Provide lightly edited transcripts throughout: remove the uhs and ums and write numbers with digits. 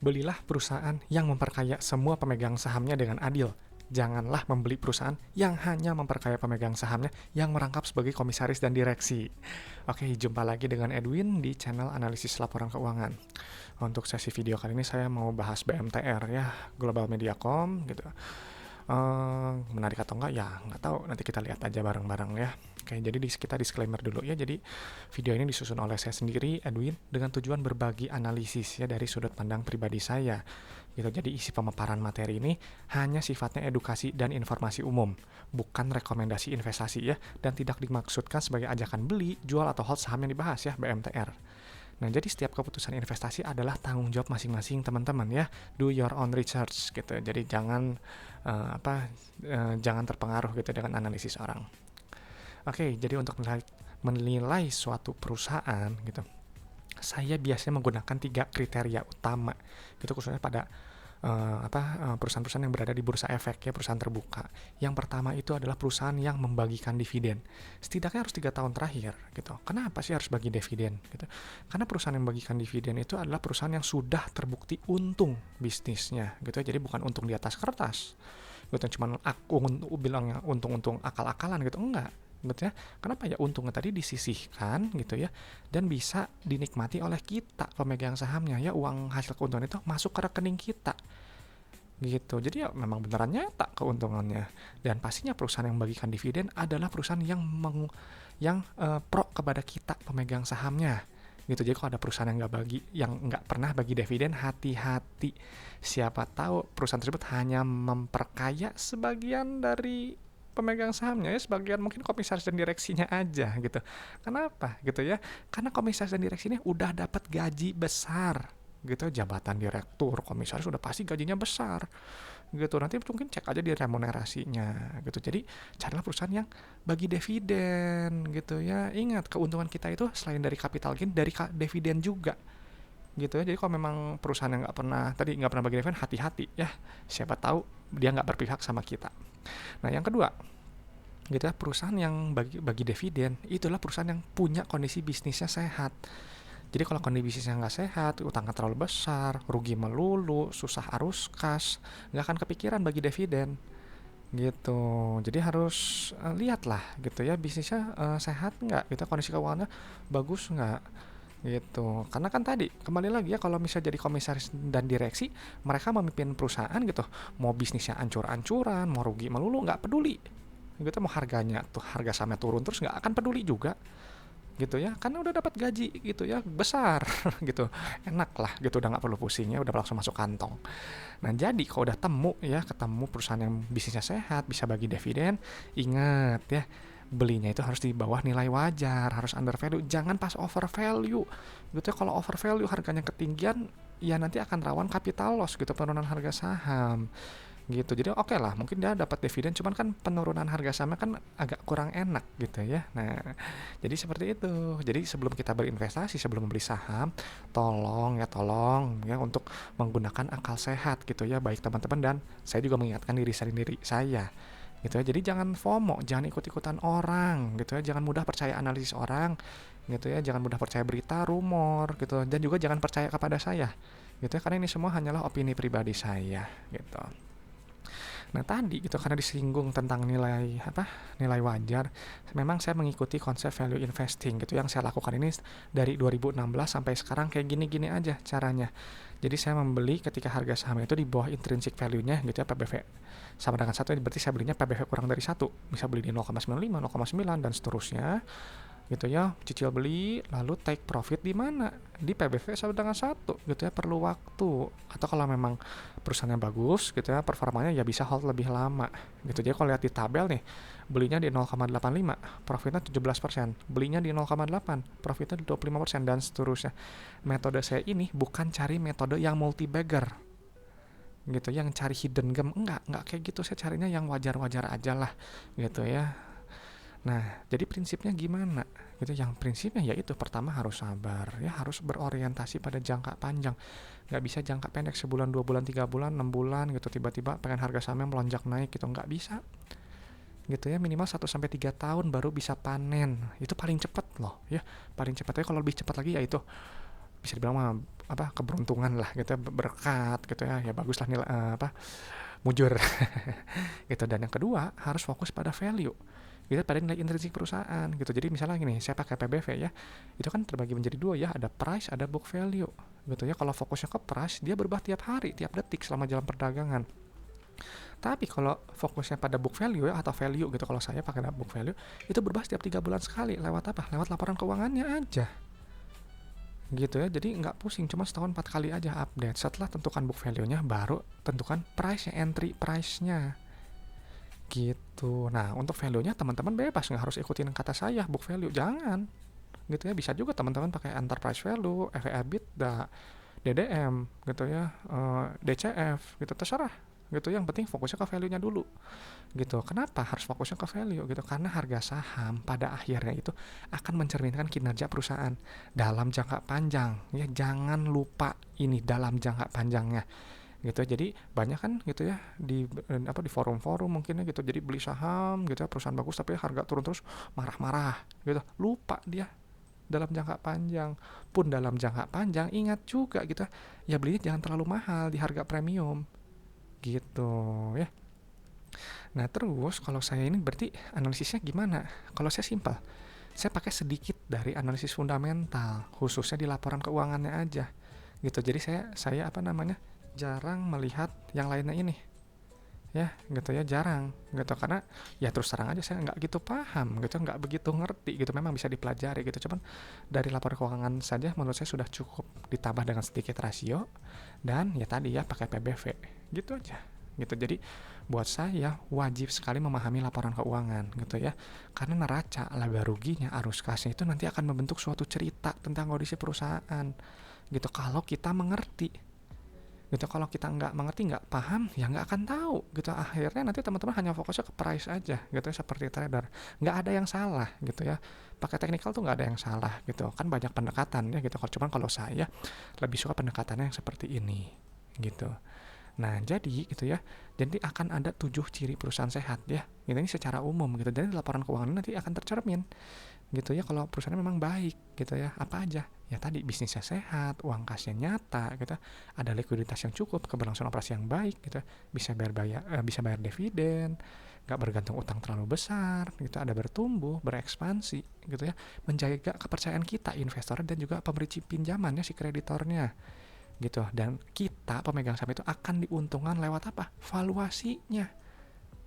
Belilah perusahaan yang memperkaya semua pemegang sahamnya dengan adil. Janganlah membeli perusahaan yang hanya memperkaya pemegang sahamnya yang merangkap sebagai komisaris dan direksi. Oke, jumpa lagi dengan Edwin di channel analisis laporan keuangan. Untuk sesi video kali ini saya mau bahas BMTR ya, Global Mediacom gitu. Menarik atau enggak ya nggak tahu, nanti kita lihat aja bareng-bareng ya. Oke, jadi kita disclaimer dulu ya. Jadi video ini disusun oleh saya sendiri, Edwin, dengan tujuan berbagi analisis ya dari sudut pandang pribadi saya gitu. Jadi isi pemaparan materi ini hanya sifatnya edukasi dan informasi umum, bukan rekomendasi investasi ya, dan tidak dimaksudkan sebagai ajakan beli, jual atau hold saham yang dibahas ya, BMTR. Nah, jadi setiap keputusan investasi adalah tanggung jawab masing-masing teman-teman ya. Do your own research gitu. Jadi jangan terpengaruh gitu dengan analisis orang. Oke, jadi untuk menilai suatu perusahaan gitu, saya biasanya menggunakan 3 kriteria utama gitu, khususnya pada perusahaan-perusahaan yang berada di bursa efek ya, perusahaan terbuka. Yang pertama itu adalah perusahaan yang membagikan dividen. Setidaknya harus 3 tahun terakhir gitu. Kenapa sih harus bagi dividen gitu? Karena perusahaan yang membagikan dividen itu adalah perusahaan yang sudah terbukti untung bisnisnya gitu. Jadi bukan untung di atas kertas gitu, cuman aku bilangnya untung-untung akal-akalan gitu, enggak gitu ya. Kenapa ya? Untungnya tadi disisihkan gitu ya, dan bisa dinikmati oleh kita pemegang sahamnya ya. Uang hasil keuntungan itu masuk ke rekening kita gitu. Jadi ya memang beneran nyata keuntungannya. Dan pastinya perusahaan yang membagikan dividen adalah perusahaan yang pro kepada kita pemegang sahamnya gitu. Jadi kalau ada perusahaan yang nggak pernah bagi dividen, hati-hati. Siapa tahu perusahaan tersebut hanya memperkaya sebagian dari pemegang sahamnya ya, sebagian mungkin komisaris dan direksinya aja gitu. Kenapa gitu ya? Karena komisaris dan direksinya udah dapat gaji besar gitu. Jabatan direktur, komisaris udah pasti gajinya besar gitu. Nanti mungkin cek aja di remunerasinya gitu. Jadi carilah perusahaan yang bagi dividen gitu ya. Ingat, keuntungan kita itu selain dari capital gain, dari dividen juga gitu ya. Jadi kalau memang perusahaan yang nggak pernah bagi dividen, hati-hati ya. Siapa tahu dia nggak berpihak sama kita. Nah, yang kedua gitu ya, perusahaan yang bagi dividen itulah perusahaan yang punya kondisi bisnisnya sehat. Jadi kalau kondisi bisnisnya nggak sehat, utangnya terlalu besar, rugi melulu, susah arus kas, nggak akan kepikiran bagi dividen gitu. Jadi harus lihatlah gitu ya, bisnisnya sehat nggak gitu, kondisi keuangannya bagus nggak gitu. Karena kan tadi kembali lagi ya, kalau misalnya jadi komisaris dan direksi, mereka memimpin perusahaan gitu, mau bisnisnya ancur-ancuran, mau rugi melulu, nggak peduli gitu. Mau harga sahamnya turun terus, nggak akan peduli juga gitu ya, karena udah dapat gaji gitu ya besar gitu, enak lah gitu, udah nggak perlu pusing ya, udah langsung masuk kantong. Nah, jadi kalau udah ketemu perusahaan yang bisnisnya sehat, bisa bagi dividen, ingat ya, belinya itu harus di bawah nilai wajar, harus under value, jangan pas over value gitu ya. Kalau over value harganya ketinggian, ya nanti akan rawan capital loss gitu, penurunan harga saham gitu. Jadi oke lah, mungkin dia dapat dividen, cuman kan penurunan harga sahamnya kan agak kurang enak gitu ya. Nah, jadi seperti itu. Jadi sebelum kita berinvestasi, sebelum membeli saham, tolong ya untuk menggunakan akal sehat gitu ya, baik teman-teman, dan saya juga mengingatkan diri saya gitu ya. Jadi jangan FOMO, jangan ikut-ikutan orang gitu ya, jangan mudah percaya analisis orang gitu ya, jangan mudah percaya berita, rumor gitu, dan juga jangan percaya kepada saya gitu ya, karena ini semua hanyalah opini pribadi saya gitu. Nah, tadi gitu, karena disinggung tentang nilai wajar, memang saya mengikuti konsep value investing gitu. Yang saya lakukan ini dari 2016 sampai sekarang kayak gini-gini aja caranya. Jadi saya membeli ketika harga saham itu di bawah intrinsic value-nya gitu ya, PBV sama dengan 1, berarti saya belinya PBV kurang dari 1. Bisa beli di 0,95, 0,9 dan seterusnya gitu ya, cicil beli lalu take profit di mana, di PBV sama dengan 1 gitu ya, perlu waktu. Atau kalau memang perusahaannya bagus gitu ya, performanya ya bisa hold lebih lama gitu. Jadi kalau lihat di tabel nih, belinya di 0,85 profitnya 17%, belinya di 0,8 profitnya 25%, dan seterusnya. Metode saya ini bukan cari metode yang multi bagger gitu, yang cari hidden gem, enggak kayak gitu. Saya carinya yang wajar-wajar aja lah gitu ya. Nah, jadi prinsipnya gimana? Gitu, yang prinsipnya yaitu pertama harus sabar, ya harus berorientasi pada jangka panjang. Nggak bisa jangka pendek, sebulan, 2 bulan, 3 bulan, 6 bulan gitu, tiba-tiba pengen harga sahamnya melonjak naik gitu, nggak bisa. Gitu ya, minimal 1 sampai 3 tahun baru bisa panen. Itu paling cepat loh, ya. Paling cepat. Tapi kalau lebih cepat lagi ya itu bisa dibilang mah keberuntungan lah gitu ya, berkat gitu ya, ya bagus lah nilai mujur gitu. Dan yang kedua harus fokus pada value gitu, pada nilai intrinsik perusahaan gitu. Jadi misalnya gini, saya pakai PBV ya, itu kan terbagi menjadi dua ya, ada price, ada book value gitu ya. Kalau fokusnya ke price, dia berubah tiap hari, tiap detik selama jalan perdagangan. Tapi kalau fokusnya pada book value ya, atau value gitu, kalau saya pakai book value, itu berubah setiap 3 bulan sekali. Lewat apa? Lewat laporan keuangannya aja gitu ya. Jadi nggak pusing, cuma setahun 4 kali aja update. Setelah tentukan book value-nya, baru tentukan price-nya, entry price-nya gitu. Nah, untuk value-nya teman-teman bebas, nggak harus ikutin kata saya book value, jangan gitu ya. Bisa juga teman-teman pakai enterprise value, EBITDA, DDM gitu ya, DCF gitu, terserah gitu. Yang penting fokusnya ke value-nya dulu gitu. Kenapa harus fokusnya ke value gitu? Karena harga saham pada akhirnya itu akan mencerminkan kinerja perusahaan dalam jangka panjang ya. Jangan lupa ini, dalam jangka panjangnya gitu. Jadi banyak kan gitu ya di forum-forum mungkin ya gitu, jadi beli saham gitu ya, perusahaan bagus tapi harga turun terus, marah-marah gitu. Lupa dia dalam jangka panjang. Pun dalam jangka panjang ingat juga gitu ya, belinya jangan terlalu mahal di harga premium gitu ya. Nah terus kalau saya ini berarti analisisnya gimana? Kalau saya simpel, saya pakai sedikit dari analisis fundamental, khususnya di laporan keuangannya aja gitu. Jadi saya jarang melihat yang lainnya ini ya gitu ya, jarang gitu. Karena ya terus terang aja saya nggak gitu paham gitu, nggak begitu ngerti gitu. Memang bisa dipelajari gitu, cuman dari laporan keuangan saja menurut saya sudah cukup, ditambah dengan sedikit rasio dan ya tadi ya pakai PBV gitu aja gitu. Jadi buat saya wajib sekali memahami laporan keuangan gitu ya, karena neraca, laba ruginya, arus kasnya itu nanti akan membentuk suatu cerita tentang kondisi perusahaan gitu. Kalau kita mengerti gitu, kalau kita nggak mengerti, nggak paham, ya nggak akan tahu gitu. Akhirnya nanti teman-teman hanya fokusnya ke price aja gitu ya, seperti trader. Nggak ada yang salah gitu ya, pakai teknikal tuh nggak ada yang salah gitu kan. Banyak pendekatan ya gitu, cuman kalau saya lebih suka pendekatannya yang seperti ini gitu. Nah jadi gitu ya, jadi akan ada 7 ciri perusahaan sehat ya gitu, ini secara umum gitu. Dari laporan keuangan nanti akan tercermin gitu ya, kalau perusahaannya memang baik gitu ya. Apa aja ya tadi, bisnisnya sehat, uang kasnya nyata gitu, ada likuiditas yang cukup, keberlangsungan operasi yang baik gitu, bisa bayar dividen, nggak bergantung utang terlalu besar gitu, ada bertumbuh, berekspansi gitu ya, menjaga kepercayaan kita investor dan juga pemberi pinjaman ya, si kreditornya gitu. Dan kita pemegang saham itu akan diuntungkan lewat apa? Valuasinya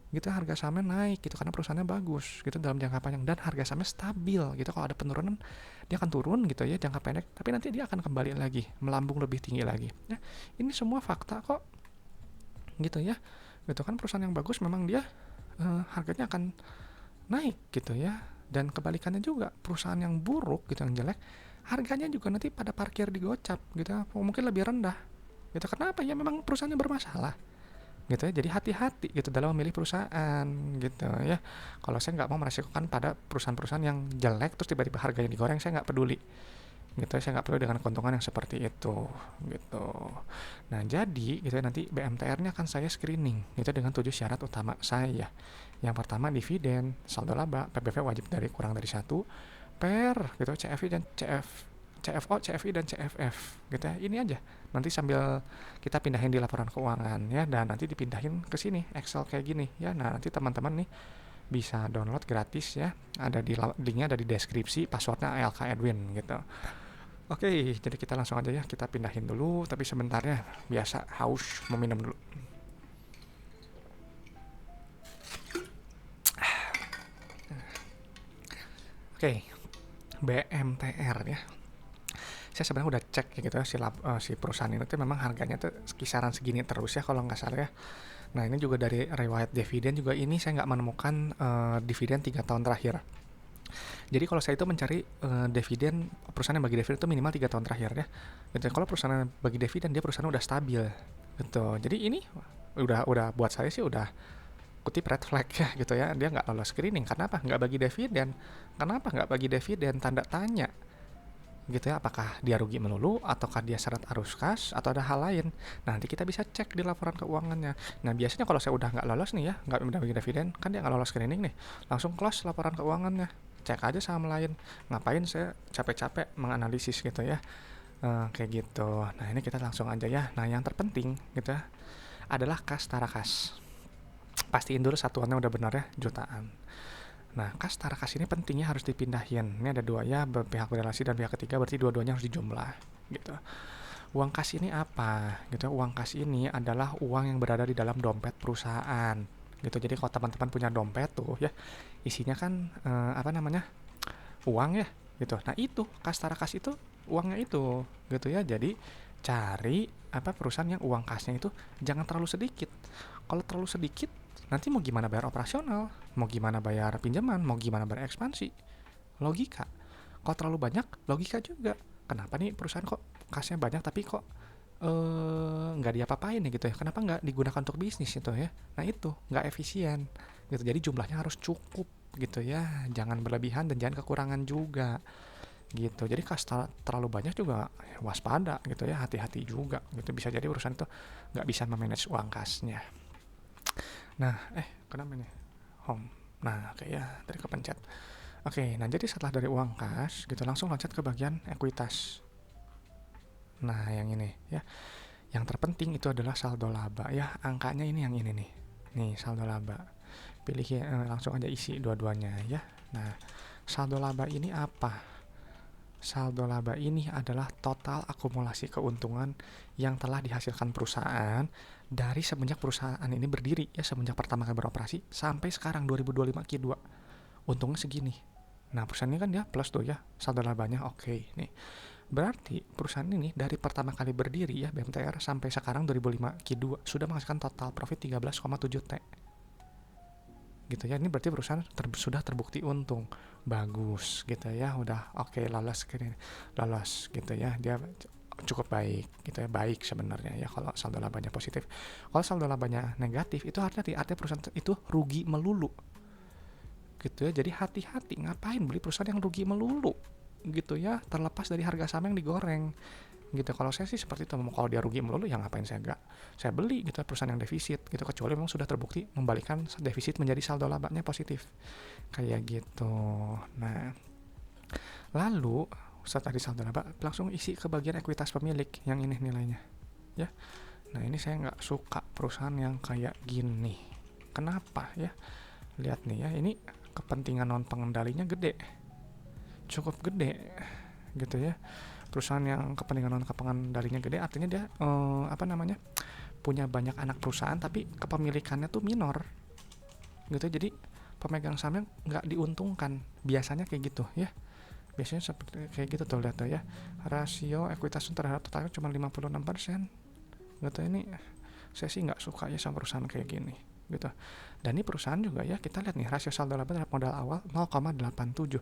gitu. Harga sahamnya naik gitu karena perusahaannya bagus gitu dalam jangka panjang, dan harga sahamnya stabil gitu. Kalau ada penurunan dia akan turun gitu ya jangka pendek, tapi nanti dia akan kembali lagi, melambung lebih tinggi lagi ya. Ini semua fakta kok gitu ya gitu kan. Perusahaan yang bagus memang dia harganya akan naik gitu ya, dan kebalikannya juga, perusahaan yang buruk gitu, yang jelek, harganya juga nanti pada parkir di gocap gitu, mungkin lebih rendah gitu. Kenapa? Ya memang perusahaannya bermasalah gitu ya. Jadi hati-hati gitu dalam memilih perusahaan gitu ya. Kalau saya nggak mau meresikokan pada perusahaan-perusahaan yang jelek terus tiba-tiba harganya digoreng, saya nggak peduli gitu ya. Saya nggak peduli dengan keuntungan yang seperti itu gitu. Nah jadi gitu ya, nanti BMTR-nya akan saya screening gitu dengan 7 syarat utama saya. Yang pertama dividen, saldo laba, PBV wajib kurang dari 1, PER gitu, CFI dan CFO, CFI dan CFF gitu ya. Ini aja nanti sambil kita pindahin di laporan keuangan ya, dan nanti dipindahin ke sini Excel kayak gini ya. Nah nanti teman-teman nih bisa download gratis ya, ada di linknya, ada di deskripsi, passwordnya ALK Edwin gitu. Oke, jadi kita langsung aja ya, kita pindahin dulu, tapi sebentarnya biasa haus, mau minum dulu. Oke, BMTR ya. Saya sebenarnya udah cek ya gitu ya, si perusahaan ini tuh memang harganya tuh kisaran segini terus ya kalau nggak salah ya. Nah ini juga dari riwayat dividen juga, ini saya nggak menemukan dividen 3 tahun terakhir. Jadi kalau saya itu mencari dividen, perusahaan yang bagi dividen itu minimal 3 tahun terakhir ya gitu. Kalau perusahaan yang bagi dividen, dia perusahaan udah stabil gitu. Jadi ini udah buat saya sih udah kutip red flag ya gitu ya. Dia nggak lolos screening. Kenapa nggak bagi dividen? Kenapa nggak bagi dividen? Tanda tanya gitu ya. Apakah dia rugi melulu, ataukah dia syarat arus kas, atau ada hal lain? Nah, nanti kita bisa cek di laporan keuangannya. Nah biasanya kalau saya udah nggak lolos nih ya, nggak udah bagi dividen, kan dia nggak lolos screening nih, langsung close laporan keuangannya, cek aja saham lain. Ngapain saya capek-capek menganalisis gitu ya Kayak gitu. Nah, ini kita langsung aja ya. Nah, yang terpenting gitu ya adalah kas tara kas. Pastiin dulu satuannya udah benar ya, jutaan. Nah, kas tara kas ini pentingnya harus dipindahin. Ini ada dua ya, pihak berelasi dan pihak ketiga, berarti dua-duanya harus dijumlah gitu. Uang kas ini apa? Gitu. Uang kas ini adalah uang yang berada di dalam dompet perusahaan. Gitu. Jadi kalau teman-teman punya dompet tuh ya, isinya kan apa namanya? Uang ya, gitu. Nah, itu kas tara kas itu uangnya itu, gitu ya. Jadi cari apa perusahaan yang uang kasnya itu jangan terlalu sedikit. Kalau terlalu sedikit, nanti mau gimana bayar operasional, mau gimana bayar pinjaman, mau gimana bayar ekspansi. Logika. Kalau terlalu banyak, logika juga. Kenapa nih perusahaan kok kasnya banyak tapi kok nggak diapa-apain ya gitu ya? Kenapa nggak digunakan untuk bisnis itu ya? Nah itu nggak efisien gitu. Jadi jumlahnya harus cukup gitu ya. Jangan berlebihan dan jangan kekurangan juga gitu. Jadi kas terlalu banyak juga waspada gitu ya, hati-hati juga gitu. Bisa jadi perusahaan itu nggak bisa memanage uang kasnya. Nah, kenapa nih? Home. Nah, oke ya, tadi kepencet. Oke, nah jadi setelah dari uang kas gitu langsung loncat ke bagian ekuitas. Nah, yang ini ya. Yang terpenting itu adalah saldo laba ya. Angkanya ini yang ini nih. Nih, saldo laba. Pilih ya, langsung aja isi dua-duanya ya. Nah, saldo laba ini apa? Saldo laba ini adalah total akumulasi keuntungan yang telah dihasilkan perusahaan dari semenjak perusahaan ini berdiri ya, semenjak pertama kali beroperasi sampai sekarang 2025 Q2. Untungnya segini. Nah, perusahaan ini kan dia plus tuh ya, saldo labanya oke. Nih, berarti perusahaan ini dari pertama kali berdiri ya BMTR sampai sekarang 2005 Q2 sudah menghasilkan total profit 13,7 T. Gitu ya, ini berarti perusahaan sudah terbukti untung, bagus gitu ya, udah oke, lolos gitu ya, dia cukup baik gitu ya, baik sebenarnya ya kalau saldo labanya positif. Kalau saldo labanya negatif itu artinya perusahaan itu rugi melulu gitu ya. Jadi hati-hati, ngapain beli perusahaan yang rugi melulu gitu ya, terlepas dari harga saham yang digoreng gitu. Kalau saya sih seperti itu, kalau dia rugi melulu ya ngapain saya beli gitu perusahaan yang defisit gitu, kecuali memang sudah terbukti membalikkan defisit menjadi saldo labanya positif kayak gitu. Nah, lalu setelah di saldo laba langsung isi ke bagian ekuitas pemilik yang ini nilainya ya. Nah, ini saya nggak suka perusahaan yang kayak gini. Kenapa ya? Lihat nih ya, ini kepentingan non pengendalinya gede, cukup gede gitu ya. Perusahaan yang kepentingan non pengendalinya gede artinya dia punya banyak anak perusahaan tapi kepemilikannya tuh minor gitu. Jadi pemegang sahamnya nggak diuntungkan, biasanya kayak gitu ya. Biasanya seperti kayak gitu tuh, lihat tuh ya, rasio ekuitas terhadap totalnya cuma 56% gitu. Ini saya sih nggak suka ya sama perusahaan kayak gini gitu. Dan ini perusahaan juga ya, kita lihat nih rasio saldo laba terhadap modal awal 0,87.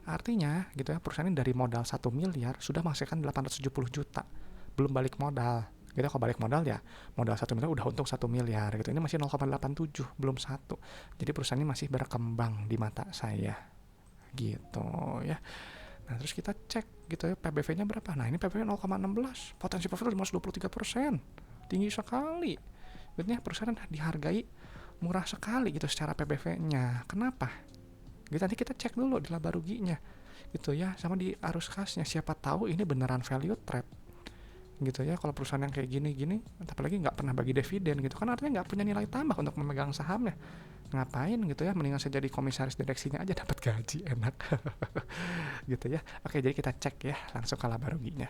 Artinya gitu ya, perusahaan ini dari modal 1 miliar sudah menghasilkan 870 juta. Belum balik modal. Gitu, kalau balik modal ya modal 1 miliar udah untung 1 miliar gitu. Ini masih 0,87, belum 1. Jadi perusahaan ini masih berkembang di mata saya. Gitu ya. Nah, terus kita cek gitu ya, PBV-nya berapa? Nah, ini PBV 0,16. Potensi profit 523%. Tinggi sekali. Betulnya perusahaan dihargai murah sekali gitu secara PBV-nya. Kenapa? Gitu, nanti kita cek dulu di laba ruginya gitu ya, sama di arus kasnya. Siapa tahu ini beneran value trap gitu ya. Kalau perusahaan yang kayak gini-gini, apalagi nggak pernah bagi dividen gitu kan, artinya nggak punya nilai tambah untuk memegang sahamnya. Ngapain gitu ya, mendingan saya jadi komisaris direksinya aja, dapat gaji enak. Gitu ya. Oke, jadi kita cek ya langsung ke laba ruginya.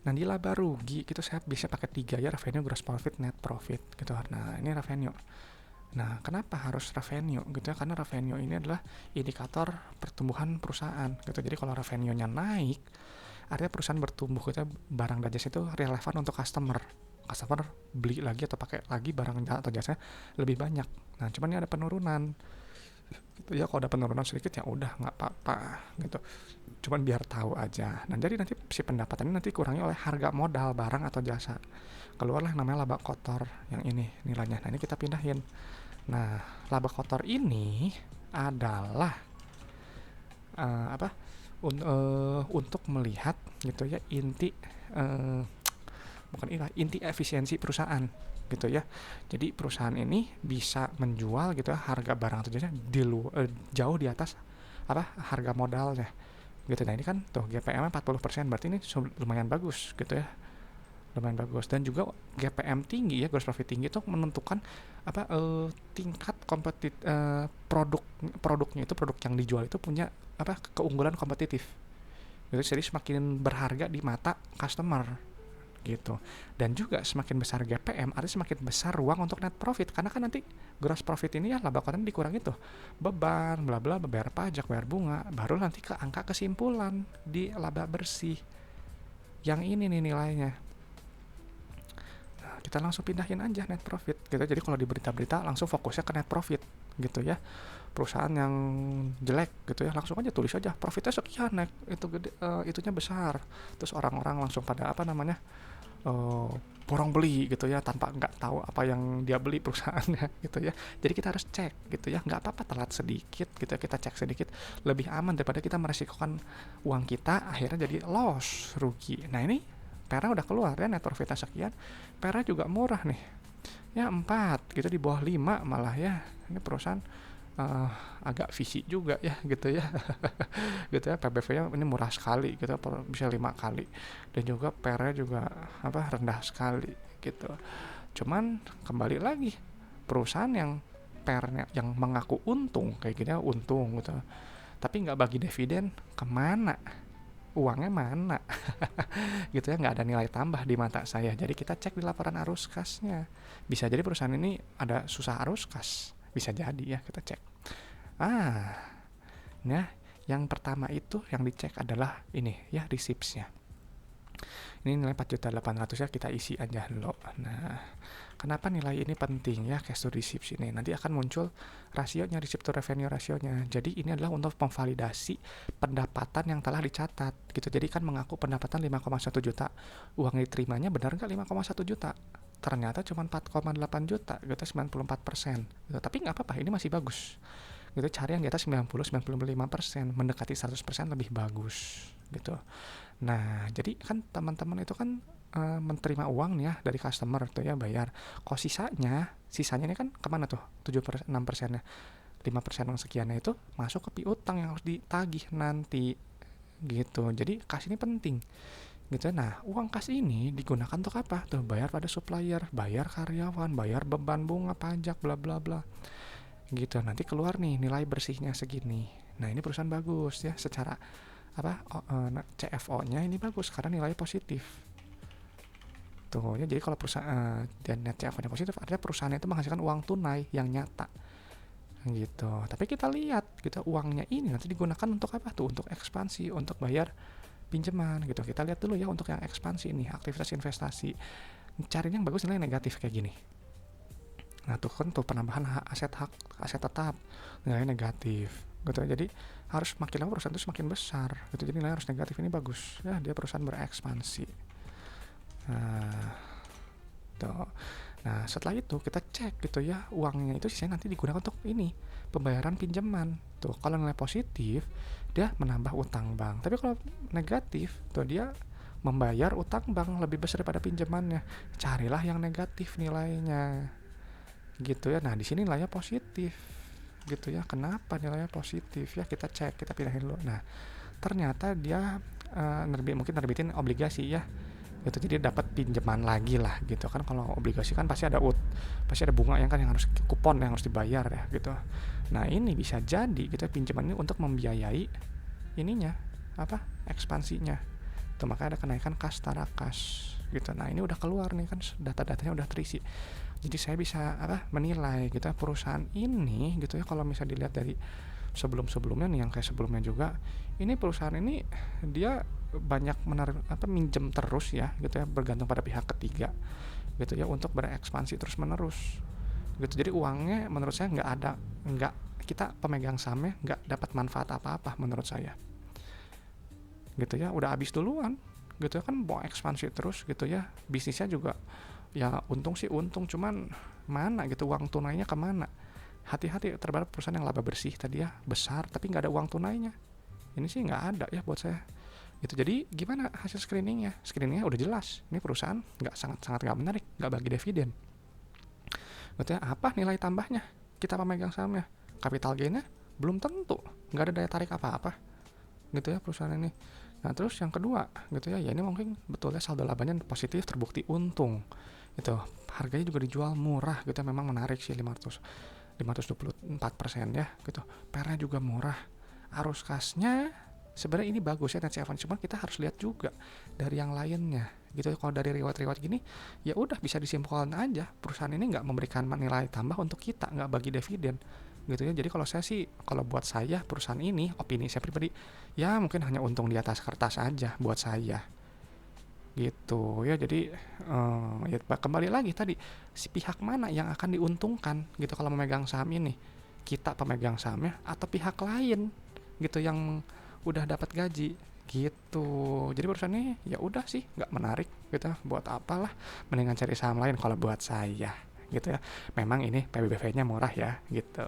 Nah, di laba rugi gitu saya bisa pakai 3 ya, revenue, gross profit, net profit gitu. Nah, ini revenue. Nah, kenapa harus revenue gitu ya? Karena revenue ini adalah indikator pertumbuhan perusahaan gitu. Jadi kalau revenue-nya naik, artinya perusahaan bertumbuh gitu ya, barang dan jasa itu relevan untuk customer beli lagi atau pakai lagi barang atau jasanya lebih banyak. Nah, cuman ini ada penurunan gitu ya. Kalau ada penurunan sedikit ya udah nggak apa-apa gitu, cuman biar tahu aja. Nah, jadi nanti si pendapatan ini nanti kurangi oleh harga modal barang atau jasa, keluarlah namanya laba kotor yang ini nilainya. Nah, ini kita pindahin. Nah, laba kotor ini adalah untuk melihat gitu ya inti inti efisiensi perusahaan gitu ya. Jadi perusahaan ini bisa menjual gitu ya, harga barang atau jasa jauh di atas harga modalnya gitu. Nah ini kan tuh GPM 40%, berarti ini lumayan bagus gitu ya, lumayan bagus. Dan juga GPM tinggi ya, gross profit tinggi itu menentukan tingkat produknya itu, produk yang dijual itu punya keunggulan kompetitif gitu. Jadi semakin berharga di mata customer gitu. Dan juga semakin besar GPM artinya semakin besar ruang untuk net profit, karena kan nanti gross profit ini ya laba konten dikurangi tuh beban bla bla, bayar pajak, bayar bunga, baru nanti ke angka kesimpulan di laba bersih yang ini nih nilainya. Nah, kita langsung pindahin aja net profit gitu. Jadi kalau di berita-berita langsung fokusnya ke net profit gitu ya. Perusahaan yang jelek gitu ya, langsung aja tulis aja profitnya sekian, naik itu gede, itunya besar. Terus orang-orang langsung pada uh, borong beli gitu ya, tanpa nggak tahu apa yang dia beli perusahaannya gitu ya. Jadi kita harus cek gitu ya, nggak apa-apa telat sedikit gitu ya, kita cek sedikit, lebih aman daripada kita meresikokan uang kita akhirnya jadi loss, rugi. Nah ini Pera udah keluar ya, net profitnya sekian, Pera juga murah nih ya, 4 gitu, di bawah 5 malah ya. Ini perusahaan uh, agak visi juga ya gitu ya. Gitu ya, PBV-nya ini murah sekali gitu, bisa 5 kali. Dan juga PR-nya juga rendah sekali gitu. Cuman kembali lagi, perusahaan yang PR-nya yang mengaku untung kayak gini, untung gitu, tapi nggak bagi dividen, kemana uangnya, mana? Gitu ya, nggak ada nilai tambah di mata saya. Jadi kita cek di laporan arus kasnya, bisa jadi perusahaan ini ada susah arus kas, bisa jadi ya, kita cek. Nah, yang pertama itu yang dicek adalah ini ya, receipts-nya. Ini nilai 4.800.000 ya, kita isi aja dulu. Nah, kenapa nilai ini penting ya, cash to receipts ini? Nanti akan muncul rasionya, receipt to revenue rasionya. Jadi ini adalah untuk memvalidasi pendapatan yang telah dicatat gitu. Jadi kan mengaku pendapatan 5,1 juta, uang diterimanya benar nggak 5,1 juta? Ternyata cuma 4,8 juta gitu, 94% gitu. Tapi nggak apa-apa, ini masih bagus gitu. Cari yang di atas 90-95%, mendekati 100% lebih bagus gitu. Nah, jadi kan teman-teman itu kan menerima uang nih ya dari customer tuh ya, bayar. Kok sisanya ini kan kemana tuh? 6%-nya. 5% yang sekiannya itu masuk ke piutang yang harus ditagih nanti gitu. Jadi kas ini penting gitu. Nah, uang kas ini digunakan untuk apa? Tuh, bayar pada supplier, bayar karyawan, bayar beban bunga, pajak, bla bla bla. Gitu. Nanti keluar nih nilai bersihnya segini. Nah, ini perusahaan bagus ya, secara CFO-nya ini bagus karena nilai positif. Tuh ya, jadi kalau perusahaan dan net CFO-nya positif, artinya perusahaan itu menghasilkan uang tunai yang nyata gitu. Tapi kita lihat gitu, uangnya ini nanti digunakan untuk apa tuh? Untuk ekspansi, untuk bayar pinjaman gitu. Kita lihat dulu ya untuk yang ekspansi ini, aktivitas investasi. Carinya yang bagus nilai negatif kayak gini. Nah tuh kan tuh penambahan aset tetap nilai negatif gitu. Jadi harus makin lama perusahaan itu semakin besar gitu, jadi nilai harus negatif. Ini bagus ya, dia perusahaan berekspansi. Nah tuh. Nah setelah itu kita cek gitu ya, uangnya itu sisanya nanti digunakan untuk ini, pembayaran pinjaman. Tuh kalau nilai positif dia menambah utang bank, tapi kalau negatif tuh dia membayar utang bank lebih besar daripada pinjamannya. Carilah yang negatif nilainya gitu ya. Nah di sini nilainya positif gitu ya. Kenapa nilainya positif ya, kita cek, kita pindahin dulu. Nah ternyata dia mungkin nerbitin obligasi ya gitu, jadi dapat pinjaman lagi lah gitu kan. Kalau obligasi kan pasti ada bunga yang harus, kupon yang harus dibayar ya gitu. Nah ini bisa jadi gitu, pinjaman ini untuk membiayai ininya ekspansinya tuh, makanya ada kenaikan kas tarakas gitu. Nah ini udah keluar nih kan, data-datanya udah terisi. Jadi saya bisa menilai gitu perusahaan ini gitu ya, kalau misalnya dilihat dari sebelum-sebelumnya nih, yang kayak sebelumnya juga, ini perusahaan ini dia banyak minjem terus ya gitu ya, bergantung pada pihak ketiga gitu ya untuk berekspansi terus menerus gitu. Jadi uangnya menurut saya nggak kita pemegang sahamnya nggak dapat manfaat apa-apa menurut saya gitu ya, udah habis duluan gitu ya kan, mau ekspansi terus gitu ya, bisnisnya juga ya untung sih untung, cuman mana gitu uang tunainya kemana? Hati-hati terhadap perusahaan yang laba bersih tadi ya, besar tapi nggak ada uang tunainya. Ini sih nggak ada ya buat saya gitu. Jadi gimana hasil screeningnya udah jelas, ini perusahaan sangat nggak menarik, nggak bagi dividen gitu ya. Apa nilai tambahnya kita pemegang sahamnya? Capital gainnya belum tentu, nggak ada daya tarik apa-apa gitu ya perusahaan ini. Nah terus yang kedua gitu ya, ya ini mungkin betulnya saldo labanya positif, terbukti untung gitu. Harganya juga dijual murah gitu ya, memang menarik sih 524% ya gitu. PR-nya juga murah. Arus kasnya sebenarnya ini bagus ya net event, cuman kita harus lihat juga dari yang lainnya gitu. Kalau dari riwayat-riwayat gini ya udah bisa disimpulkan aja perusahaan ini nggak memberikan nilai tambah untuk kita, nggak bagi dividen gitu ya. Jadi kalau saya sih, kalau buat saya perusahaan ini, opini saya pribadi, ya mungkin hanya untung di atas kertas aja buat saya gitu ya. Jadi ya kembali lagi tadi, si pihak mana yang akan diuntungkan gitu kalau memegang saham ini, kita pemegang sahamnya atau pihak lain gitu yang udah dapat gaji gitu. Jadi perusahaan ini ya udah sih nggak menarik gitu, buat apalah, mendingan cari saham lain kalau buat saya gitu ya. Memang ini PBBV-nya murah ya gitu.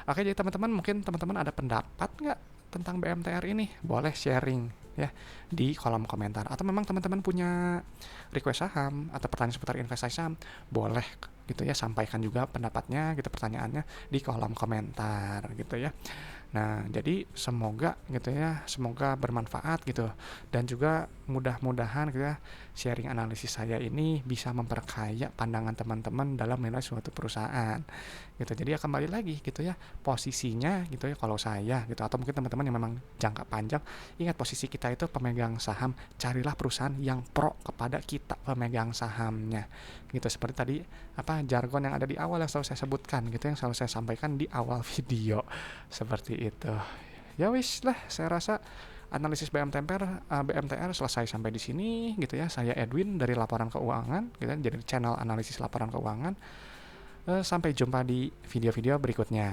Oke, jadi teman-teman, mungkin teman-teman ada pendapat nggak tentang BMTR ini? Boleh sharing ya di kolom komentar. Atau memang teman-teman punya request saham atau pertanyaan seputar investasi saham, boleh gitu ya, sampaikan juga pendapatnya gitu, pertanyaannya di kolom komentar gitu ya. Nah, jadi semoga gitu ya, semoga bermanfaat gitu, dan juga mudah-mudahan gitu ya, sharing analisis saya ini bisa memperkaya pandangan teman-teman dalam menilai suatu perusahaan gitu. Jadi ya kembali lagi gitu ya, posisinya gitu ya, kalau saya gitu, atau mungkin teman-teman yang memang jangka panjang, ingat posisi kita itu pemegang saham, carilah perusahaan yang pro kepada kita pemegang sahamnya gitu. Seperti tadi jargon yang ada di awal yang selalu saya sebutkan gitu, yang selalu saya sampaikan di awal video seperti itu. Ya wis lah, saya rasa analisis BMTR selesai sampai di sini gitu ya. Saya Edwin dari Laporan Keuangan gitu, jadi channel analisis laporan keuangan. Sampai jumpa di video-video berikutnya.